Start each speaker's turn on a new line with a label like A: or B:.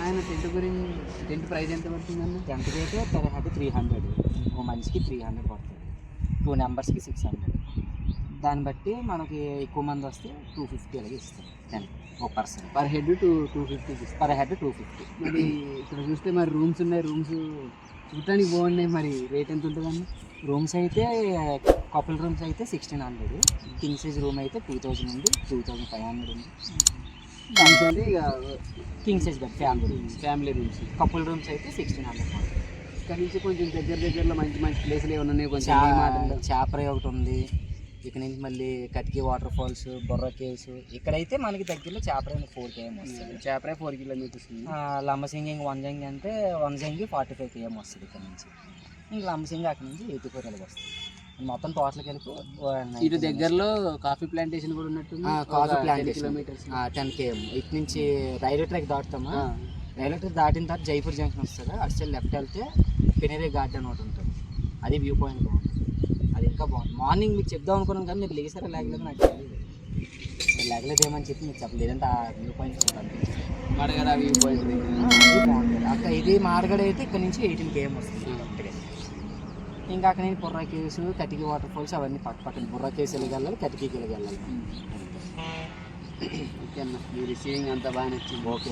A: ఆయన tent price ఎంత పడుతుందన్న?
B: టెంట్కి అయితే పర్ హెడ్ 300, ఓ మనిషికి 300 పడుతుంది, 2 నెంబర్స్కి 600. దాన్ని బట్టి మనకి ఎక్కువ మంది వస్తే 250 అలాగే ఇస్తాం టెంట్ ఒక person.
A: Per head 250
B: per head 250.
A: మరి ఇక్కడ చూస్తే మరి రూమ్స్ ఉన్నాయి, రూమ్స్ చూడటానికి బాగున్నాయి, మరి రేట్ ఎంత ఉంటుందన్న?
B: రూమ్స్ అయితే కపుల్ రూమ్స్ అయితే 1600, కింగ్ సైజ్ రూమ్ అయితే 2000 నుండి 2500 ఉంది.
A: దానికంటే ఇక
B: king size bed
A: family rooms.
B: Couple rooms అయితే 1600 పడుతుంది.
A: ఇక్కడ నుంచి కొంచెం దగ్గరలో మంచి మంచి ప్లేసులు ఏమైనా ఉన్నాయి? కొంచెం
B: చాపరాయి ఒకటి ఉంది, ఇక్కడ నుంచి మళ్ళీ కట్కి వాటర్ ఫాల్స్, బొర్రా కేవ్స్. ఇక్కడైతే మనకి దగ్గరలో చాపరాయి 4 km వస్తుంది.
A: చాపరాయి 4 kilometers ఉంది.
B: లంబసింగి వన్జంగి అంటే వన్జంగి 45 km వస్తుంది ఇక్కడ నుంచి. ఇంకా లంబసింగి అక్కడ నుంచి 84 అలాగ వస్తుంది. మొత్తం టోటల్ కలిపి
A: ఇటు దగ్గరలో కాఫీ ప్లాంటేషన్ కూడా ఉన్నట్టు.
B: Coffee plantation
A: kilometres
B: 10 km. ఇటు నుంచి రైల్వే ట్రాక్ దాటుతామా, రైల్వే ట్రాక్ దాటిన తర్వాత జైపూర్ జంక్షన్ వస్తుంది. అటు సైడ్ లెఫ్ట్ వెళ్తే పెనేరే గార్డెన్ ఒకటి ఉంటుంది, అది వ్యూ పాయింట్ బాగుంటుంది. అది ఇంకా బాగుంటుంది. మార్నింగ్ మీకు చెప్దాం అనుకున్నాను కానీ మీరు లేసారా లేకలేదు నాకు తెలియదు. లేకలేదేమని చెప్పి మీకు చెప్పలేదు, లేదంటే ఆ వ్యూ పాయింట్ అనిపించింది.
A: మడగడ వ్యూ పాయింట్
B: అది బాగుంటుంది. అక్కడ ఇది మార్గడ అయితే ఇక్కడ నుంచి 18 km వస్తుంది కరెక్ట్గా. ఇంకా అక్కడ నుంచి బుర్రా కేవ్స్, కటికి వాటర్ ఫాల్స్ అవన్నీ పక్కన. బుర్రా కేవ్స్ వెళ్ళగలగాలి, కటికి వెళ్ళగలగాలి.
A: ఓకే అన్న, మీ రిసీవింగ్ అంతా బాగా నచ్చింది.
B: ఓకే.